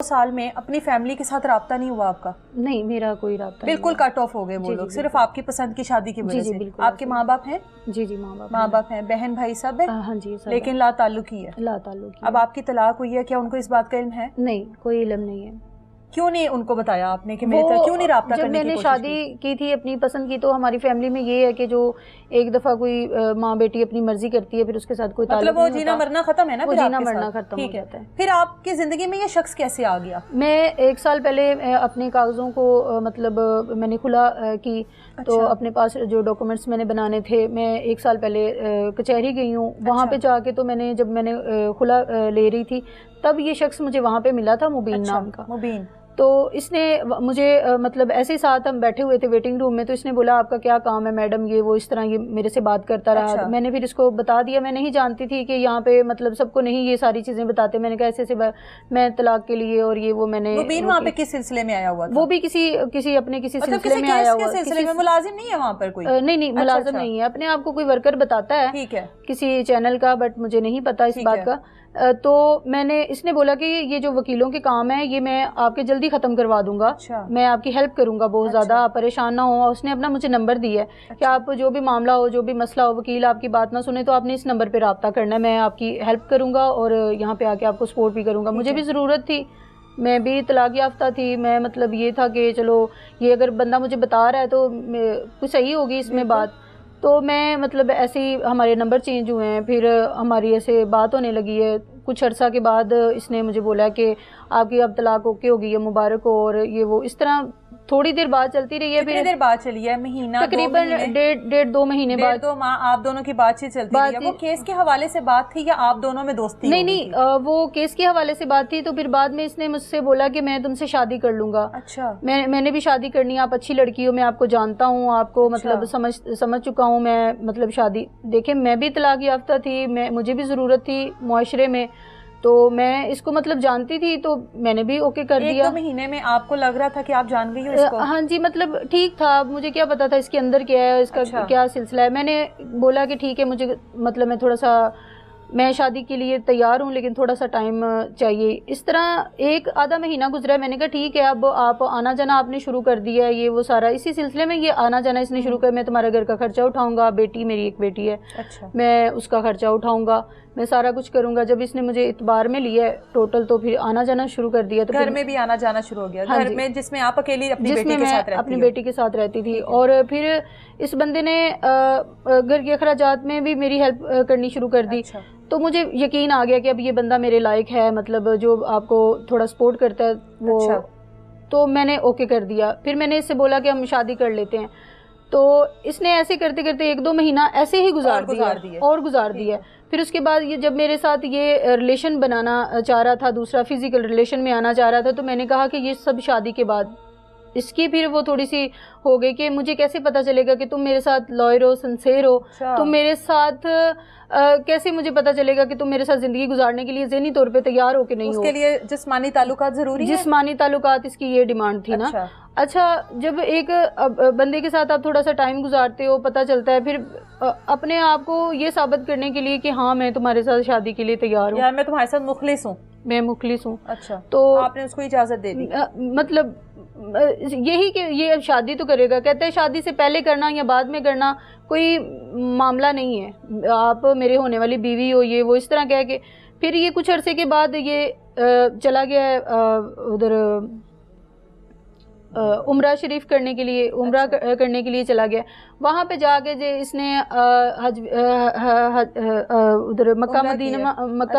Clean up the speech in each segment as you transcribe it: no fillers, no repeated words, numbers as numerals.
साल में अपनी फैमिली के साथ राब्ता नहीं हुआ आपका? नहीं, मेरा कोई राब्ता बिल्कुल कट ऑफ हो गए वो लोग, सिर्फ आपकी पसंद की शादी की वजह से। आपके माँ बाप हैं? जी जी, माँ बाप हैं, बहन भाई सब है? हाँ जी सब, लेकिन ला ताल्लुकी है। ला ताल्लुकी। अब आपकी तलाक हुई है, क्या उनको इस बात का इल्म है? नहीं, कोई इल्म नहीं है। क्यों नहीं उनको बताया आपने कि मेरे तरह क्यों नहीं राब्ता करने की कोशिश की? जब मैंने शादी की थी अपनी पसंद की, तो हमारी फैमिली में ये है कि जो एक दफा कोई माँ बेटी अपनी मर्जी करती है फिर उसके साथ कोई मतलब वो जीना मरना खत्म है ना? वो जीना मरना खत्म हो जाता है। फिर आपकी जिंदगी में ये शख्स कैसे आ गया? मैं 1 साल पहले अपने कागजों को मतलब मैंने खुला की। अच्छा। तो अपने पास जो डॉक्यूमेंट्स मैंने बनाने थे, मैं 1 साल पहले कचहरी गई हूँ। वहाँ पे जाके तो जब मैंने खुला ले रही थी तब ये शख्स मुझे वहाँ पे मिला था, मुबीन नाम का। मुबीन। तो इसने मुझे मतलब ऐसे ही साथ हम बैठे हुए थे वेटिंग रूम में, तो इसने बोला आपका क्या काम है मैडम, ये वो इस तरह ये मेरे से बात करता रहा। अच्छा। मैंने फिर इसको बता दिया, मैं नहीं जानती थी कि यहाँ पे मतलब सबको नहीं ये सारी चीजें बताते। मैंने कहा ऐसे मैं तलाक के लिए और ये वो मैंने। वहाँ पे किस सिलसिले में आया हुआ था? वो भी किसी अपने सिलसिले में आया हुआ। सिलसिले में मुलाजिम नहीं है वहाँ पर कोई? नहीं, मुलाजिम नहीं है, अपने आप को कोई वर्कर बताता है, ठीक है, किसी चैनल का, बट मुझे नहीं पता इस बात का। तो इसने बोला कि ये जो वकीलों के काम है ये मैं आपके जल्दी खत्म करवा दूंगा। अच्छा। मैं आपकी हेल्प करूंगा बहुत ज्यादा, आप परेशान ना हो। उसने अपना मुझे नंबर दिया है। अच्छा। कि आप जो भी मामला हो, जो भी मसला हो, वकील आपकी बात ना सुने तो आपने इस नंबर पे राब्ता करना है, मैं आपकी हेल्प करूंगा और यहाँ पे आके आपको सपोर्ट भी करूंगा। मुझे भी जरूरत थी, मैं भी तलाक याफ्ता थी। मैं मतलब ये था कि चलो ये अगर बंदा मुझे बता रहा है तो कुछ सही होगी इसमें बात। तो मैं मतलब ऐसे ही हमारे नंबर चेंज हुए हैं, फिर हमारी ऐसे बात होने लगी है। कुछ अर्सा के बाद इसने मुझे बोला कि आपकी अब तलाक ओके होगी, ये मुबारक हो, और ये वो इस तरह थोड़ी देर बाद चलती रही है। फिर देर बाद चली है, महीना तकरीबन 1.5-2 महीने बाद, 2 माह आप दोनों की बातचीत चलती रही है। वो केस के हवाले से बात थी या आप दोनों में दोस्ती? नहीं, वो केस के हवाले से बात थी। तो फिर बाद में इसने मुझसे बोला कि मैं तुमसे शादी कर लूंगा। अच्छा। मैंने भी शादी करनी है, आप अच्छी लड़की हो, मैं आपको जानता हूँ, आपको मतलब समझ चुका हूँ मैं, मतलब शादी। देखिए मैं भी तलाक याफ्ता थी, मुझे भी जरूरत थी मुआशरे में, तो मैं इसको मतलब जानती थी, तो मैंने भी ओके कर दिया। 1-2 महीने में आपको लग रहा था कि आप जान गई हो इसको? हाँ जी, मतलब ठीक था, मुझे क्या पता था इसके अंदर क्या है, इसका अच्छा। क्या सिलसिला है। मैंने बोला कि ठीक है, मुझे मतलब मैं शादी के लिए तैयार हूँ, लेकिन थोड़ा सा टाइम चाहिए। इस तरह 1-आधा महीना गुजरा है। मैंने कहा ठीक है, अब आप आना जाना आपने शुरू कर दिया है, ये वो सारा इसी सिलसिले में ये आना जाना इसने शुरू कर। मैं तुम्हारे घर का खर्चा उठाऊंगा, मेरी एक बेटी है। अच्छा। मैं उसका खर्चा उठाऊंगा, मैं सारा कुछ करूंगा। जब इसने मुझे इतबार में लिया टोटल, तो फिर आना जाना शुरू कर दिया। तो घर में भी आना जाना शुरू हो गया? हाँ, घर में जिसमें आप अकेली अपनी बेटी के साथ रहती थी। और फिर इस बंदे ने घर के अखराजात में भी मेरी हेल्प करनी शुरू कर दी। अच्छा। तो मुझे यकीन आ गया कि अब ये बंदा मेरे लायक है, मतलब जो आपको थोड़ा सपोर्ट करता है वो। अच्छा। तो मैंने ओके कर दिया। फिर मैंने इससे बोला कि हम शादी कर लेते हैं। तो इसने ऐसे करते करते 1-2 महीना ऐसे ही गुजार दिया। फिर उसके बाद ये जब मेरे साथ ये रिलेशन बनाना चाह रहा था, दूसरा फिजिकल रिलेशन में आना चाह रहा था, तो मैंने कहा कि ये सब शादी के बाद इसकी फिर वो थोड़ी सी हो गई कि मुझे कैसे पता चलेगा कि तुम मेरे साथ लॉयल हो, सिंसेयर हो। अच्छा। तुम मेरे साथ कैसे मुझे पता चलेगा कि तुम मेरे साथ जिंदगी गुजारने के लिए ज़हनी तौर पे तैयार हो कि नहीं हो। उसके लिए जिस्मानी ताल्लुकात जरूरी है? जिस्मानी ताल्लुकात इसकी ये डिमांड थी। अच्छा। ना अच्छा, जब एक बंदे के साथ आप थोड़ा सा टाइम गुजारते हो, पता चलता है, फिर अपने आप को ये साबित करने के लिए कि हाँ मैं तुम्हारे साथ शादी के लिए तैयार हूँ, मैं तुम्हारे साथ मुखलिस हूँ, मैं मुखलिस हूँ। अच्छा। तो आपने उसको इजाजत दे दी? मतलब यही कि ये अब शादी तो करेगा। कहते हैं शादी से पहले करना या बाद में करना कोई मामला नहीं है, आप मेरे होने वाली बीवी हो, ये वो इस तरह कह के। फिर ये कुछ अरसे के बाद ये चला गया उधर उम्रा शरीफ करने के लिए, करने के लिए चला गया। वहाँ पे जाके जो इसने उधर मक्का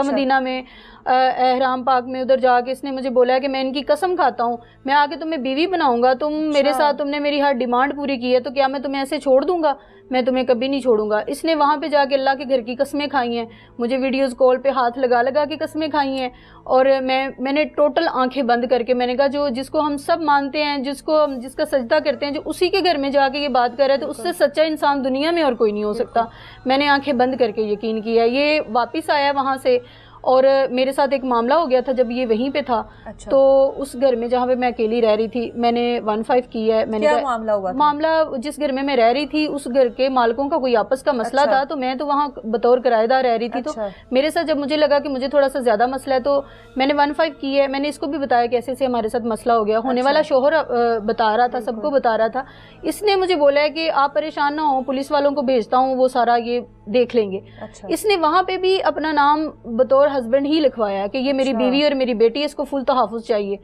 मदीना में एहराम पाक में उधर जाके इसने मुझे बोला कि मैं इनकी कसम खाता हूँ, मैं आगे तुम्हें बीवी बनाऊंगा, तुम मेरे साथ, तुमने मेरी हर डिमांड पूरी की है, तो क्या मैं तुम्हें ऐसे छोड़ दूंगा? मैं तुम्हें कभी नहीं छोड़ूंगा। इसने वहाँ पे जाके अल्लाह के घर की कसमें खाई हैं, मुझे वीडियोस कॉल पे हाथ लगा के कसमें खाई हैं। और मैंने टोटल आंखें बंद करके मैंने कहा जिसको हम सब मानते हैं, जिसका सजदा करते हैं, जो उसी के घर में जाके ये बात कर रहा है, तो उससे सच्चा इंसान दुनिया में और कोई नहीं हो सकता। मैंने आंखें बंद करके यकीन किया। ये वापिस आया वहाँ से और मेरे साथ एक मामला हो गया था जब ये वहीं पे था। अच्छा। तो उस घर में जहाँ पे मैं अकेली रह रही थी, मैंने 15 की है। मैंने क्या मामला हुआ था? मामला जिस घर में मैं रह रही थी उस घर के मालिकों का कोई आपस का मसला था, तो मैं तो वहाँ बतौर किराएदार रह रही थी। तो मेरे साथ जब मुझे लगा कि मुझे थोड़ा सा ज्यादा मसला है तो मैंने 15 की है। मैंने इसको भी बताया कि ऐसे हमारे साथ मसला हो गया। होने वाला शोहर बता रहा था, सबको बता रहा था। इसने मुझे बोला है कि आप परेशान ना हो, पुलिस वालों को भेजता हूँ, वो सारा ये देख लेंगे। अच्छा। इसने वहां पे भी अपना नाम बतौर हस्बैंड ही लिखवाया कि ये मेरी बीवी और मेरी बेटी है, इसको फुल तहफ़्फ़ुज़ चाहिए।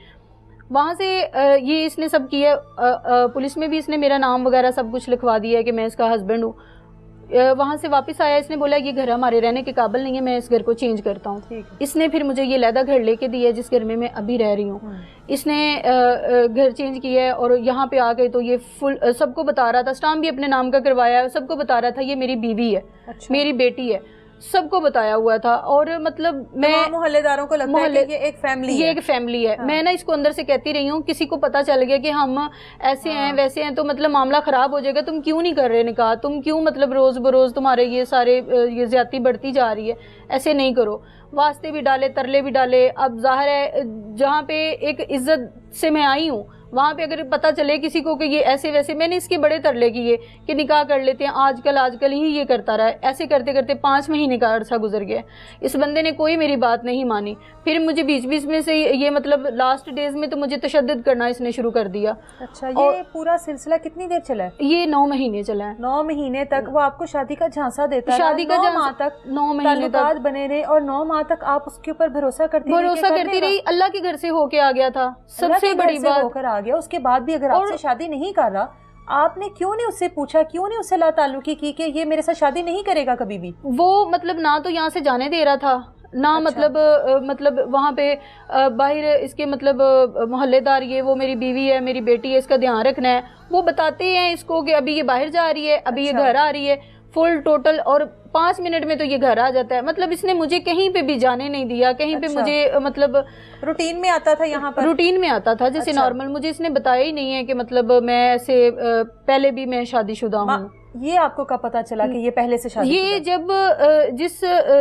वहां से ये इसने सब किया। पुलिस में भी इसने मेरा नाम वगैरह सब कुछ लिखवा दिया है कि मैं इसका हस्बैंड हूँ। वहां से वापस आया, इसने बोला ये घर हमारे रहने के काबिल नहीं है, मैं इस घर को चेंज करता हूँ। इसने फिर मुझे ये लैदा घर लेके दिया है जिस घर में मैं अभी रह रही हूँ। इसने घर चेंज किया है और यहाँ पे आ गए तो ये फुल सबको बता रहा था, स्टाम्प भी अपने नाम का करवाया है, सबको बता रहा था ये मेरी बीवी है। अच्छा। मेरी बेटी है, सबको बताया हुआ था। और मतलब मैं मोहल्लेदारों को लगता है कि ये एक फैमिली है। हाँ। मैं ना इसको अंदर से कहती रही हूँ, किसी को पता चल गया कि हम ऐसे हैं वैसे हैं तो मतलब मामला खराब हो जाएगा, तुम क्यों नहीं कर रहे निकाह, तुम क्यों मतलब रोज बरोज तुम्हारे ये सारे ये ज्यादती बढ़ती जा रही है, ऐसे नहीं करो। वास्ते भी डाले, तरले भी डाले। अब जाहिर है जहाँ पे एक इज्जत से मैं आई हूँ वहां पे अगर पता चले किसी को कि ये ऐसे वैसे, मैंने इसके बड़े तरले किए कि निकाह कर लेते हैं, आजकल ही ये करता रहा है। ऐसे करते करते 5 महीने का अरसा गुजर गया। इस बंदे ने कोई मेरी बात नहीं मानी। फिर मुझे बीच बीच में से ये मतलब लास्ट डेज में तो मुझे तशद्दुद करना इसने शुरू कर दिया। अच्छा, ये पूरा सिलसिला कितनी देर चला है? ये 9 महीने चला है। 9 महीने तक वो आपको शादी का झांसा देता है? शादी का 9 माह तक, 9 महीने तक बने रहे और 9 माह तक आप उसके ऊपर भरोसा करती रही। अल्लाह के घर से होके आ गया था, सबसे बड़ी बात होकर आ गया। उसके बाद भी अगर आपसे शादी नहीं कर रहा, आपने क्यों नहीं उससे पूछा, क्यों नहीं उससे लाताल्लुकी की कि ये मेरे साथ शादी नहीं करेगा कभी भी? वो मतलब ना तो यहाँ से जाने दे रहा था ना। अच्छा। मतलब वहाँ पे बाहर इसके मतलब मोहल्लेदार, ये वो मेरी बीवी है, मेरी बेटी है, इसका ध्यान रखना है। वो बताते हैं इसको कि अभी ये बाहर जा रही है, अभी ये घर आ रही है, फुल टोटल, और 5 मिनट में तो ये घर आ जाता है। मतलब इसने मुझे कहीं पे भी जाने नहीं दिया, कहीं पे मुझे मतलब रूटीन में आता था, यहाँ पर रूटीन में आता था जैसे नॉर्मल। मुझे इसने बताया ही नहीं है कि मतलब मैं ऐसे पहले भी मैं शादीशुदा हूँ। ये आपको कब पता चला कि ये पहले से शादी? ये जब जिस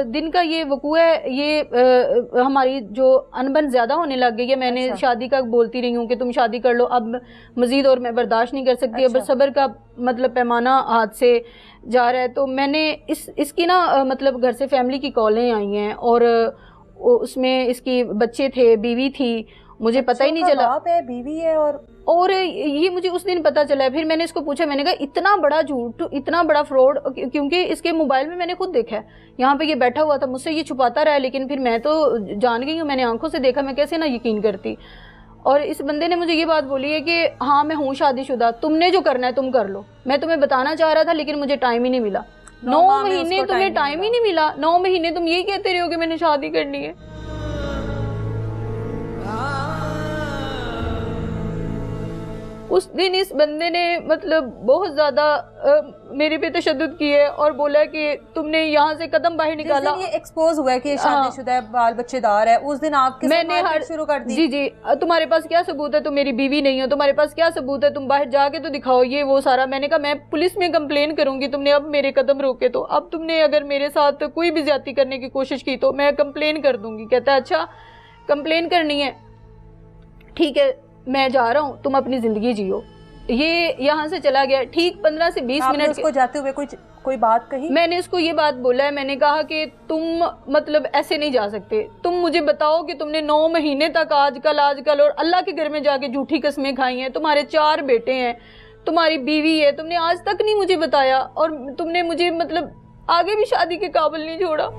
दिन का ये वकूआ है, ये हमारी जो अनबन ज्यादा होने लग गई है। मैंने शादी का बोलती रही हूँ कि तुम शादी कर लो, अब मजीद और मैं बर्दाश्त नहीं कर सकती। अब सब्र का मतलब पैमाना हाथ से जा रहा है। तो मैंने इसकी ना मतलब घर से फैमिली की कॉलें आई हैं और उसमें इसकी बच्चे थे, बीवी थी, मुझे पता ही नहीं चला। बाप है, बीवी है, और ये मुझे उस दिन पता चला। फिर मैंने इसको पूछा, मैंने कहा इतना बड़ा झूठ, इतना बड़ा फ्रॉड, क्योंकि इसके मोबाइल में मैंने खुद देखा है, यहाँ पे ये बैठा हुआ था, मुझसे ये छुपाता रहा। लेकिन फिर मैं तो जान गई हूँ, मैंने आंखों से देखा, मैं कैसे ना यकीन करती। और इस बंदे ने मुझे ये बात बोली है कि हाँ मैं हूँ शादीशुदा, तुमने जो करना है तुम कर लो। मैं तुम्हें बताना चाह रहा था लेकिन मुझे टाइम ही नहीं मिला। 9 महीने तुम्हें टाइम ही नहीं मिला। 9 महीने तुम यही कहते रहे हो कि मैंने शादी करनी है। उस दिन इस बंदे ने मतलब बहुत ज्यादा मेरे पे तशद्दुद की है और बोला कि तुमने यहाँ से कदम बाहर निकाला। ये एक्सपोज हुआ है कि शादीशुदा है, बाल बच्चेदार है, उस दिन आपके मैंने शुरू कर दी। जी, तुम्हारे पास क्या सबूत है, तुम मेरी बीवी नहीं हो, तुम्हारे पास क्या सबूत है, तुम बाहर जाके तो दिखाओ, ये वो सारा। मैंने कहा मैं पुलिस में कंप्लेन करूंगी, तुमने अब मेरे कदम रोके तो। अब तुमने अगर मेरे साथ कोई भी ज्यादती करने की कोशिश की तो मैं कंप्लेन कर दूंगी। कहता है अच्छा कंप्लेन करनी है, ठीक है मैं जा रहा हूँ, तुम अपनी जिंदगी जियो। ये यहाँ से चला गया। ठीक 15 से 20 मिनट उसको जाते हुए कोई बात कही? मैंने उसको ये बात बोला है, मैंने कहा कि तुम मतलब ऐसे नहीं जा सकते, तुम मुझे बताओ कि तुमने 9 महीने तक आजकल और अल्लाह के घर में जाके झूठी कस्में खाई हैं, तुम्हारे 4 बेटे हैं, तुम्हारी बीवी है, तुमने आज तक नहीं मुझे बताया और तुमने मुझे मतलब आगे भी शादी के काबिल नहीं छोड़ा।